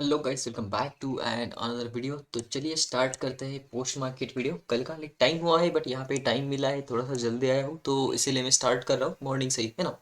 Hello guys, welcome back to an another video. तो चलिए start करते हैं पोस्ट मार्केट वीडियो। कल का टाइम हुआ है बट यहाँ पे टाइम मिला है, थोड़ा सा जल्दी आया हूँ तो इसीलिए मैं स्टार्ट कर रहा हूँ मॉर्निंग से ही, है ना।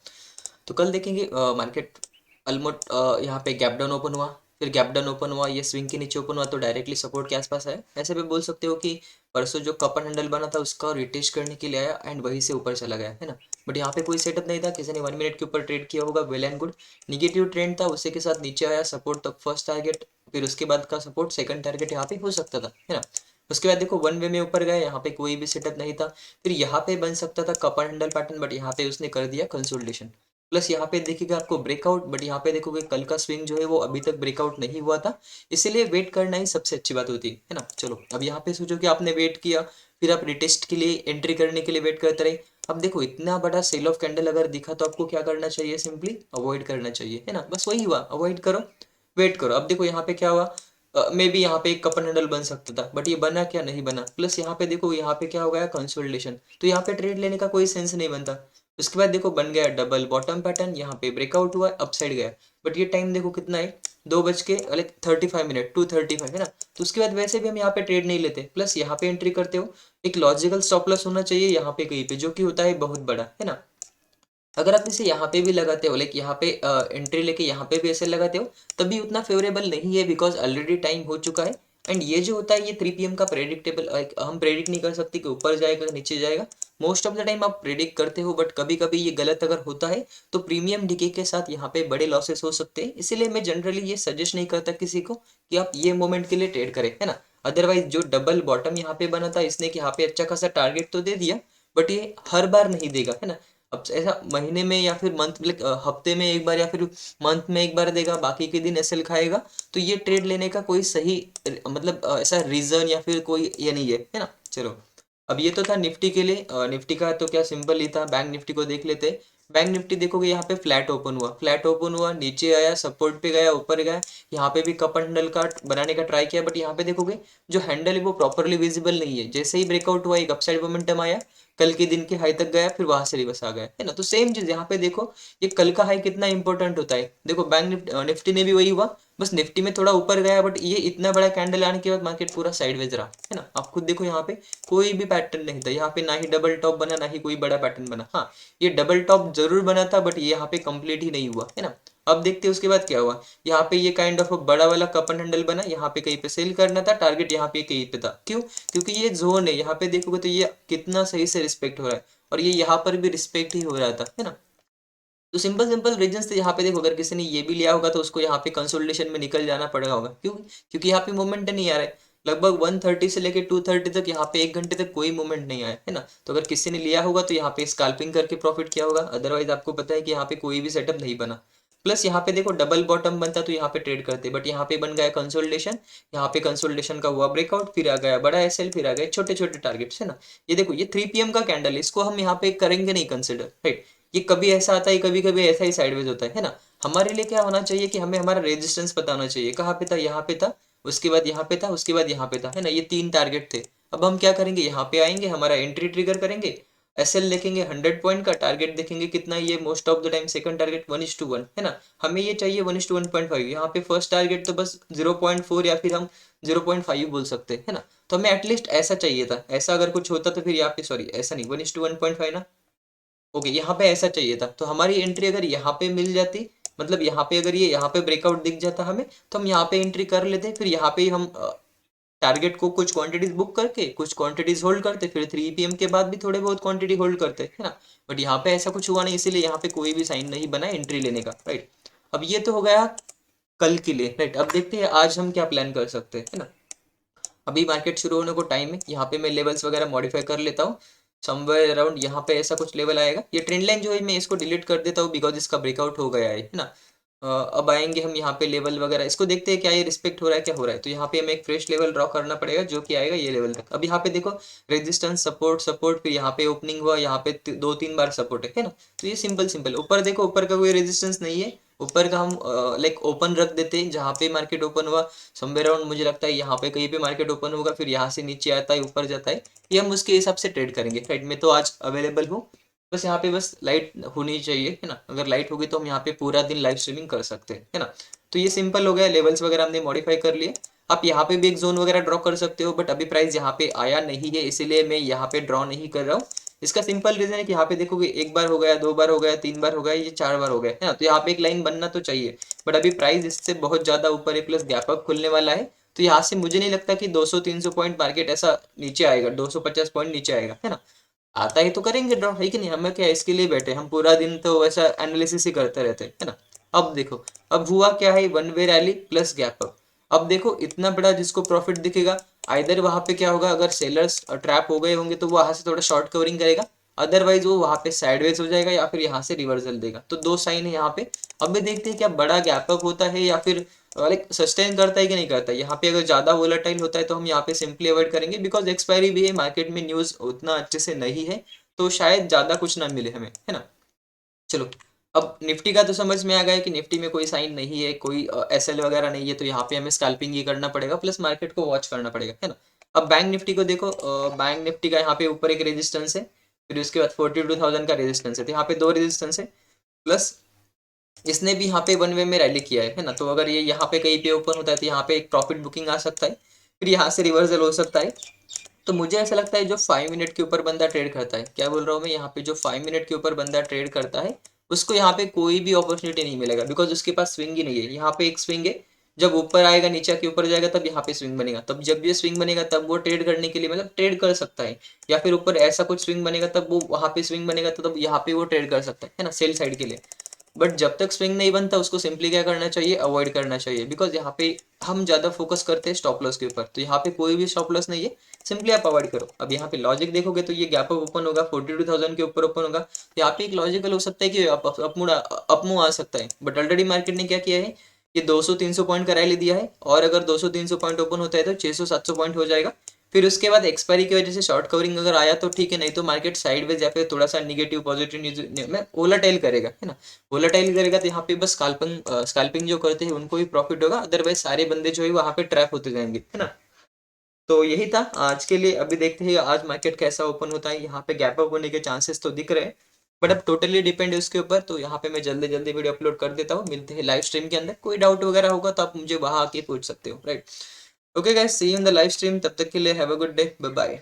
तो कल देखेंगे मार्केट ऑलमोस्ट यहाँ पे गैप डाउन ओपन हुआ, फिर गैप डाउन ओपन हुआ, ये स्विंग के नीचे ओपन हुआ तो डायरेक्टली सपोर्ट के आसपास आया। ऐसे भी बोल सकते हो कि परसों जो कप एंड हैंडल बना था उसका रिटेस्ट करने के लिए आया एंड वहीं से ऊपर चला गया, है ना। बट यहाँ पे कोई सेटअप नहीं था, किसी ने 1 मिनट के ऊपर ट्रेड किया होगा, well and good. Negative trend था, उसी के साथ नीचे आया, सपोर्ट तक फर्स्ट टारगेट, फिर उसके बाद का सपोर्ट सेकंड टारगेट यहाँ पे हो सकता था, है ना। उसके बाद देखो वन वे में ऊपर गया, यहाँ पे कोई भी सेटअप नहीं था। फिर यहाँ पे बन सकता था cup and handle pattern, but यहाँ पे उसने कर दिया कंसोलिडेशन। प्लस यहाँ पे देखिएगा आपको ब्रेकआउट, बट यहाँ पे देखोगे कल का स्विंग जो है वो अभी तक ब्रेकआउट नहीं हुआ था, इसीलिए वेट करना ही सबसे अच्छी बात होती है ना। चलो अब यहाँ पे सोचो कि आपने वेट किया, फिर आप रिटेस्ट के लिए एंट्री करने के लिए वेट करते रहे। अब देखो इतना बड़ा सेल ऑफ कैंडल अगर दिखा तो आपको क्या करना चाहिए, सिंपली अवॉइड करना चाहिए, है ना। बस वही हुआ, अवॉइड करो, वेट करो। अब देखो यहाँ पे क्या हुआ, मे बी यहाँ पे एक कप एंड हैंडल बन सकता था, बट ये बना क्या, नहीं बना। प्लस यहाँ पे देखो यहाँ पे क्या हो गया, कंसोलिडेशन, तो यहाँ पे ट्रेड लेने का कोई सेंस नहीं बनता। उसके बाद देखो बन गया डबल बॉटम पैटर्न, यहाँ पे ब्रेकआउट हुआ, अपसाइड गया। बट ये टाइम देखो कितना है, 2:35 2:35, है ना। तो उसके बाद वैसे भी हम यहाँ पे ट्रेड नहीं लेते, प्लस यहाँ पे एंट्री करते हो, एक लॉजिकल स्टॉप लॉस होना चाहिए यहाँ पे कहीं पे, जो कि होता है बहुत बड़ा, है ना। अगर आप इसे यहाँ पे भी लगाते हो, लाइक यहाँ पे एंट्री लेके यहाँ पे भी ऐसे लगाते हो, तभी उतना फेवरेबल नहीं है, बिकॉज ऑलरेडी टाइम हो चुका है। एंड ये जो होता है ये 3 PM का प्रेडिक्टेबल, हम प्रेडिक्ट नहीं कर सकते कि ऊपर जाएगा नीचे जाएगा। मोस्ट ऑफ द टाइम आप प्रेडिक्ट करते हो, बट कभी कभी ये गलत अगर होता है तो प्रीमियम डीके के साथ यहाँ पे बड़े लॉसेस हो सकते हैं। इसीलिए मैं जनरली ये सजेस्ट नहीं करता किसी को कि आप ये मोमेंट के लिए ट्रेड करें, है ना। अदरवाइज जो डबल बॉटम यहाँ पे बना था, इसने कि यहाँ पे अच्छा खासा टारगेट तो दे दिया, बट ये हर बार नहीं देगा, है ना। अब ऐसा महीने में या फिर मंथ, लाइक हफ्ते में एक बार या फिर मंथ में एक बार देगा, बाकी के दिन एसएल खाएगा। तो ये ट्रेड लेने का कोई सही मतलब ऐसा रीजन या फिर कोई ये नहीं है ना। चलो अब ये तो था निफ्टी के लिए। निफ्टी का तो क्या सिंपल ही था। बैंक निफ्टी को देख लेते हैं। बैंक निफ्टी देखोगे यहाँ पे फ्लैट ओपन हुआ, फ्लैट ओपन हुआ, नीचे आया, सपोर्ट पे गया, ऊपर गया। यहाँ पे भी कप हैंडल का बनाने का ट्राई किया, बट यहाँ पे देखोगे जो हैंडल है वो प्रॉपरली विजिबल नहीं है। जैसे ही ब्रेकआउट हुआ एक अपसाइड मोमेंटम आया, कल के दिन के हाई तक गया, फिर वहां से रिवर्स आ गया, है ना। तो सेम चीज यहाँ पे देखो, ये कल का हाई कितना इंपॉर्टेंट होता है। देखो बैंक निफ्टी ने भी वही हुआ, बस निफ्टी में थोड़ा ऊपर गया, बट ये इतना बड़ा कैंडल आने के बाद मार्केट पूरा साइडवेज रहा, है ना। आप खुद देखो यहाँ पे कोई भी पैटर्न नहीं था, यहाँ पे ना ही डबल टॉप बना, ना ही कोई बड़ा पैटर्न बना। हाँ, ये डबल टॉप जरूर बना था, बट ये यहाँ पे कंप्लीट ही नहीं हुआ, है ना। अब देखते हैं उसके बाद क्या हुआ। यहाँ पे ये काइंड ऑफ बड़ा वाला कप एंड हैंडल बना, यहाँ पे कहीं पे सेल करना था, टारगेट यहाँ पे कहीं पे था। क्यों? क्योंकि ये जोन है, यहाँ पे देखोगे तो ये कितना सही से रिस्पेक्ट हो रहा है, और ये यहाँ पर भी रिस्पेक्ट ही हो रहा था, है ना। तो सिंपल सिंपल रीजन थे यहाँ पे। देखो अगर किसी ने ये भी लिया होगा तो उसको यहाँ पे कंसोलिडेशन में निकल जाना पड़ेगा होगा। क्यों? क्योंकि यहाँ पे मूवमेंट नहीं आ रहा है। लगभग 1:30 से लेके 2:30 तक, यहाँ पे 1 घंटे तक कोई मूवमेंट नहीं आया, है ना। तो अगर किसी ने लिया होगा तो यहाँ पे स्कैल्पिंग करके प्रॉफिट किया होगा, अदरवाइज आपको पता है कि यहाँ पे कोई भी सेटअप नहीं बना। प्लस यहाँ पे देखो डबल बॉटम बनता तो यहाँ पे ट्रेड करते, बट यहाँ पे बन गया कंसोलिडेशन। यहाँ पे कंसोलिडेशन का हुआ ब्रेकआउट, फिर आ गया बड़ा एसएल, फिर आ गए छोटे छोटे टारगेट्स, है ना। ये देखो ये 3 PM का कैंडल है, इसको हम यहाँ पे करेंगे नहीं कंसिडर, राइट। ये कभी ऐसा आता है, कभी कभी ऐसा ही साइडवेज होता है ना। हमारे लिए क्या होना चाहिए कि हमें हमारा रेजिस्टेंस पता होना चाहिए, कहाँ पे था, यहाँ पे था, उसके बाद यहाँ पे था, उसके बाद यहाँ पे था, है ना। ये 3 टारगेट थे। अब हम क्या करेंगे, यहाँ पे आएंगे, हमारा एंट्री ट्रिगर करेंगे, एसएल देखेंगे 100 पॉइंट का, टारगेट देखेंगे कितना, ये most of the time second target 1:1, है ना। हमें ये चाहिए 1:1.5। यहाँ पे फर्स्ट टारगेट तो बस 0.4 या फिर हम 0.5 बोल सकते हैं, है ना। तो हमें एटलीस्ट ऐसा चाहिए था। ऐसा अगर कुछ होता तो फिर यहाँ पे, सॉरी ऐसा नहीं, 1:1.5 ना। ओके, यहाँ पे ऐसा चाहिए था, तो हमारी एंट्री अगर यहाँ पे मिल जाती, मतलब यहाँ पे अगर ये यहाँ पे ब्रेकआउट दिख जाता हमें, तो हम यहाँ पे एंट्री कर लेते, फिर यहाँ पे ही हम टारगेट को कुछ क्वांटिटीज बुक करके कुछ क्वांटिटीज होल्ड करते, फिर 3 PM के बाद भी थोड़े बहुत क्वांटिटी होल्ड करते, है ना। बट यहाँ पे ऐसा कुछ हुआ नहीं, इसीलिए यहाँ पे कोई भी साइन नहीं बना एंट्री लेने का, राइट। अब ये तो हो गया कल के लिए, राइट। अब देखते हैं आज हम क्या प्लान कर सकते हैं, है ना। अभी मार्केट शुरू होने को टाइम है, यहाँ पे मैं लेवल्स वगैरह मॉडिफाई कर लेता हूँ। समवेयर अराउंड यहाँ पे ऐसा कुछ लेवल आएगा। ये ट्रेंड लाइन जो है मैं इसको डिलीट कर देता हूँ, बिकॉज इसका ब्रेकआउट हो गया है ना। अब आएंगे हम यहाँ पे लेवल वगैरह, इसको देखते हैं क्या ये रिस्पेक्ट हो रहा है, क्या हो रहा है। तो यहाँ पे हमें एक फ्रेश लेवल ड्रॉ करना पड़ेगा, जो कि आएगा ये लेवल तक। अब यहाँ पे देखो रेजिस्टेंस, सपोर्ट, सपोर्ट, फिर यहाँ पे ओपनिंग हुआ, यहाँ पे 2-3 बार सपोर्ट है ना। तो ये सिंपल सिंपल। ऊपर देखो, ऊपर का कोई रेजिस्टेंस नहीं है, ऊपर का हम लाइक ओपन रख देते हैं, जहाँ पे मार्केट ओपन हुआ समवेयर अराउंड, मुझे लगता है यहाँ पे कहीं पे मार्केट ओपन होगा, फिर यहाँ से नीचे आता है, ऊपर जाता है। ये हम उसके हिसाब से ट्रेड करेंगे, राइट। मैं तो आज अवेलेबल हूँ, बस यहाँ पे बस लाइट होनी चाहिए, है ना। अगर लाइट होगी तो हम यहाँ पे पूरा दिन लाइव स्ट्रीमिंग कर सकते हैं, है ना। तो ये सिंपल हो गया, लेवल्स वगैरह हमने मॉडिफाई कर लिए। आप यहाँ पे भी एक जोन वगैरह ड्रॉ कर सकते हो, बट अभी प्राइस यहाँ पे आया नहीं है, इसीलिए मैं यहाँ पे ड्रॉ नहीं कर रहा हूँ। इसका सिंपल रीजन है कि यहाँ पे देखोगे एक बार हो गया, दो बार हो गया, तीन बार हो गया, ये चार बार हो गया है ना, तो यहाँ पे एक लाइन बनना तो चाहिए। बट अभी प्राइस इससे बहुत ज्यादा ऊपर है, प्लस गैप अप खुलने वाला है। तो यहाँ से मुझे नहीं लगता कि 200-300 पॉइंट मार्केट ऐसा नीचे आएगा, 250 पॉइंट नीचे आएगा, है ना। आता है तो करेंगे ड्रॉ, है कि नहीं, हमें क्या इसके लिए बैठे, हम पूरा दिन तो वैसा एनालिसिस ही करते रहते हैं, है ना। अब देखो, अब हुआ क्या है, one way rally plus gap up. अब देखो इतना बड़ा जिसको प्रॉफिट दिखेगा, आइदर वहां पे क्या होगा, अगर सेलर्स ट्रैप हो गए होंगे तो वो वहां से थोड़ा शॉर्ट कवरिंग करेगा, अदरवाइज वो वहां पे साइडवेज हो जाएगा या फिर यहाँ से रिवर्सल देगा। तो दो साइन है यहाँ पे। अब भी देखते हैं क्या बड़ा गैप अप होता है या फिर लाइक सस्टेन करता है कि नहीं करता है। यहाँ पे अगर ज्यादा वोलेटाइल होता है तो हम यहाँ पे सिंपली अवॉइड करेंगे, बिकॉज एक्सपायरी भी है, मार्केट में न्यूज उतना अच्छे से नहीं है, तो शायद ज्यादा कुछ ना मिले हमें, है ना। चलो, अब निफ्टी का तो समझ में आ गया कि निफ्टी में कोई साइन नहीं है, कोई एसएल वगैरह नहीं है, तो यहाँ पे हमें स्कैल्पिंग ही करना पड़ेगा, प्लस मार्केट को वॉच करना पड़ेगा, है ना। अब बैंक निफ्टी को देखो, बैंक निफ्टी का यहाँ पे ऊपर एक रेजिस्टेंस है, फिर उसके बाद 42,000 का रेजिस्टेंस है, तो यहाँ पे दो रेजिस्टेंस है, प्लस इसने भी यहाँ पे वन वे में रैली किया है ना। तो अगर ये यहाँ पे कहीं पे ओपन होता है तो यहाँ पे एक प्रॉफिट बुकिंग आ सकता है, फिर यहाँ से रिवर्सल हो सकता है। तो मुझे ऐसा लगता है जो 5 मिनट के ऊपर बंदा ट्रेड करता है, क्या बोल रहा हूँ मैं, यहाँ पे जो 5 मिनट के ऊपर बंदा ट्रेड करता है उसको यहाँ पे कोई भी अपॉर्चुनिटी नहीं मिलेगा, बिकॉज उसके पास स्विंग ही नहीं है। यहाँ पे एक स्विंग है, जब ऊपर आएगा नीचे के ऊपर जाएगा तब यहाँ पे स्विंग बनेगा, तब जब ये स्विंग बनेगा तब वो ट्रेड करने के लिए मतलब ट्रेड कर सकता है, या फिर ऊपर ऐसा कुछ स्विंग बनेगा तब वो वहाँ पे स्विंग बनेगा तो तब यहाँ पे वो ट्रेड कर सकता है ना, सेल साइड के लिए। बट जब तक स्विंग नहीं बनता उसको सिंपली क्या करना चाहिए, अवॉइड करना चाहिए, बिकॉज यहाँ पे हम ज्यादा फोकस करते हैं स्टॉप लॉस के ऊपर, तो यहाँ पे कोई भी स्टॉप लॉस नहीं है, सिंपली आप अवॉइड करो। अब यहाँ पे लॉजिक देखोगे तो ये गैप अप ओपन होगा, 42,000 के ऊपर ओपन होगा, तो यहाँ पे एक लॉजिकल हो सकता है कि अपमूव आ सकता है, बट ऑलरेडी मार्केट ने क्या किया है, ये 200-300 पॉइंट का रैली दिया है, और अगर 200-300 पॉइंट ओपन होता है तो 600-700 पॉइंट हो जाएगा। फिर उसके बाद एक्सपायरी की वजह से शॉर्ट कवरिंग अगर आया तो ठीक है, नहीं तो मार्केट साइडवेज या फिर थोड़ा सा निगेटिव पॉजिटिव न्यूज में वोलाटाइल करेगा, है ना। वोलाटाइल करेगा तो यहाँ पे बस स्कैल्पिंग जो करते हैं उनको ही प्रॉफिट होगा, अदरवाइज सारे बंदे जो है वहां पे ट्रैप होते जाएंगे, है ना। तो यही था आज के लिए। अभी देखते हैं आज मार्केट कैसा ओपन होता है, यहाँ पे गैप अप होने के चांसेस तो दिख रहे हैं, बट अब टोटली डिपेंड है उसके ऊपर। तो यहाँ पे मैं जल्दी जल्दी वीडियो अपलोड कर देता हूँ, मिलते हैं लाइव स्ट्रीम के अंदर। कोई डाउट वगैरह होगा तो आप मुझे वहां आके पूछ सकते हो, right. Okay guys, see you in the live stream, तब तक के लिए have a good day, bye bye.